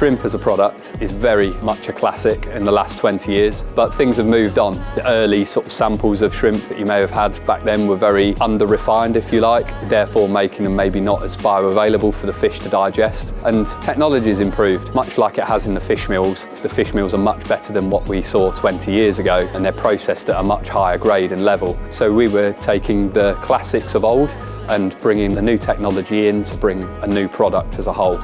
Shrimp as a product is very much a classic in the last 20 years, but things have moved on. The early sort of samples of shrimp that you may have had back then were very under-refined, if you like, therefore making them maybe not as bioavailable for the fish to digest. And technology has improved, much like it has in the fish meals. The fish meals are much better than what we saw 20 years ago, and they're processed at a much higher grade and level. So we were taking the classics of old and bringing the new technology in to bring a new product as a whole.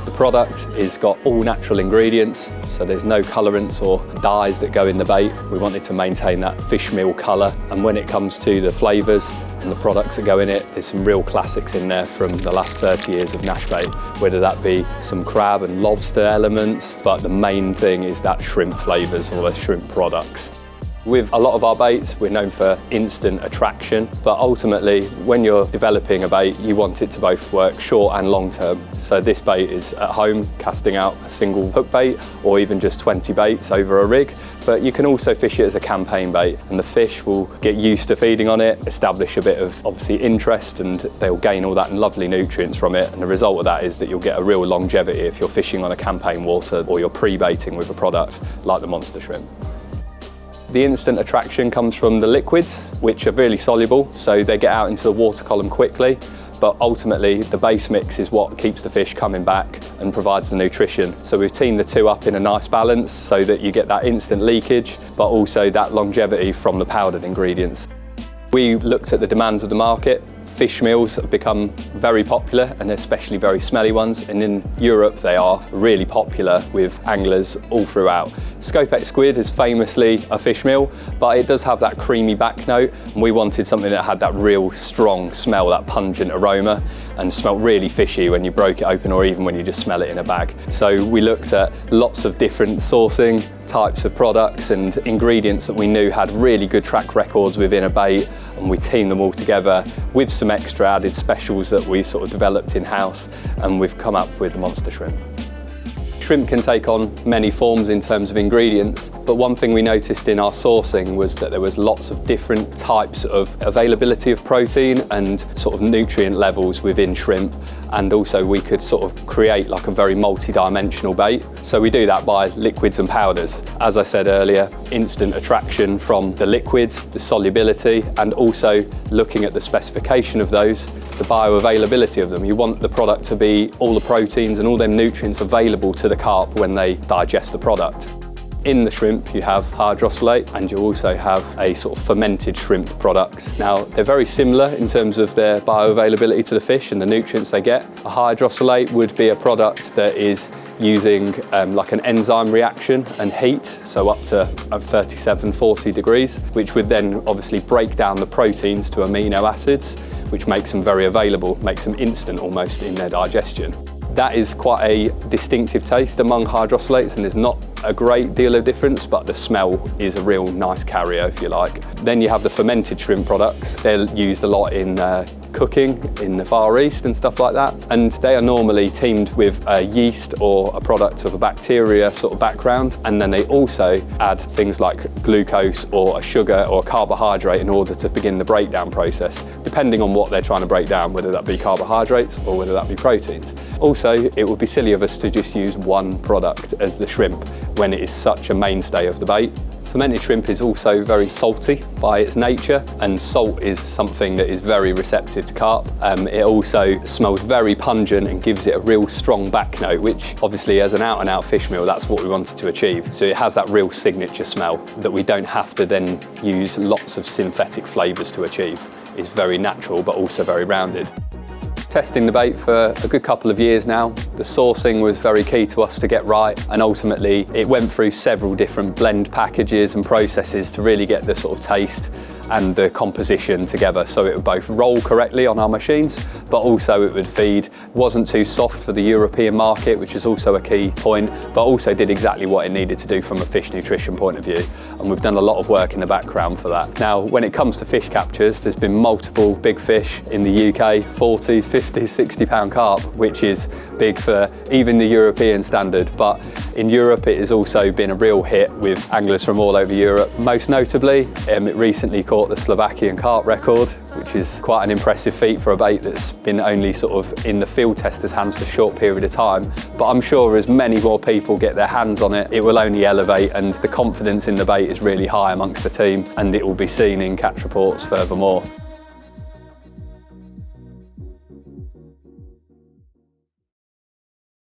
The product is got all natural ingredients, so there's no colorants or dyes that go in the bait. We wanted to maintain that fish meal colour, and when it comes to the flavours and the products that go in it, there's some real classics in there from the last 30 years of Nashbait, whether that be some crab and lobster elements, but the main thing is that shrimp flavours or the shrimp products. With a lot of our baits, we're known for instant attraction, but ultimately, when you're developing a bait, you want it to both work short and long term. So this bait is at home, casting out a single hook bait, or even just 20 baits over a rig, but you can also fish it as a campaign bait, and the fish will get used to feeding on it, establish a bit of, obviously, interest, and they'll gain all that lovely nutrients from it, and the result of that is that you'll get a real longevity if you're fishing on a campaign water, or you're pre-baiting with a product like the monster shrimp. The instant attraction comes from the liquids, which are really soluble, so they get out into the water column quickly, but ultimately the base mix is what keeps the fish coming back and provides the nutrition. So we've teamed the two up in a nice balance so that you get that instant leakage, but also that longevity from the powdered ingredients. We looked at the demands of the market. Fish meals have become very popular, and especially very smelly ones, and in Europe they are really popular with anglers all throughout. Scopex squid is famously a fish meal, but it does have that creamy back note, and we wanted something that had that real strong smell, that pungent aroma, and smelled really fishy when you broke it open or even when you just smell it in a bag. So we looked at lots of different sourcing types of products and ingredients that we knew had really good track records within a bait, and we teamed them all together with some extra added specials that we sort of developed in-house, and we've come up with the monster shrimp. Shrimp can take on many forms in terms of ingredients, but one thing we noticed in our sourcing was that there was lots of different types of availability of protein and sort of nutrient levels within shrimp, and also we could sort of create like a very multi-dimensional bait. So we do that by liquids and powders. As I said earlier, instant attraction from the liquids, the solubility, and also looking at the specification of those, the bioavailability of them. You want the product to be all the proteins and all them nutrients available to the carp when they digest the product. In the shrimp you have hydrosylate, and you also have a sort of fermented shrimp product. Now they're very similar in terms of their bioavailability to the fish and the nutrients they get. A hydrosylate would be a product that is using like an enzyme reaction and heat, so up to 37, 40 degrees, which would then obviously break down the proteins to amino acids, which makes them very available, makes them instant almost in their digestion. That is quite a distinctive taste among hydrosylates, and there's not a great deal of difference, but the smell is a real nice carrier, if you like. Then you have the fermented shrimp products. They're used a lot in cooking in the Far East and stuff like that, and they are normally teamed with a yeast or a product of a bacteria sort of background, and then they also add things like glucose or a sugar or a carbohydrate in order to begin the breakdown process, depending on what they're trying to break down, whether that be carbohydrates or whether that be proteins. Also, it would be silly of us to just use one product as the shrimp when it is such a mainstay of the bait. Fermented shrimp is also very salty by its nature, and salt is something that is very receptive to carp. It also smells very pungent and gives it a real strong back note, which obviously as an out and out fish meal, that's what we wanted to achieve. So it has that real signature smell that we don't have to then use lots of synthetic flavours to achieve. It's very natural but also very rounded. Testing the bait for a good couple of years now. The sourcing was very key to us to get right, and ultimately it went through several different blend packages and processes to really get the sort of taste and the composition together, so it would both roll correctly on our machines, but also it would feed. Wasn't too soft for the European market, which is also a key point, but also did exactly what it needed to do from a fish nutrition point of view, and we've done a lot of work in the background for that. Now, when it comes to fish captures, there's been multiple big fish in the UK, 40s, 50s, 60-pound carp, which is big for even the European standard, but in Europe it has also been a real hit with anglers from all over Europe. Most notably, it recently caught the Slovakian carp record, which is quite an impressive feat for a bait that's been only sort of in the field testers' hands for a short period of time. But I'm sure as many more people get their hands on it, it will only elevate, and the confidence in the bait is really high amongst the team, and it will be seen in catch reports furthermore.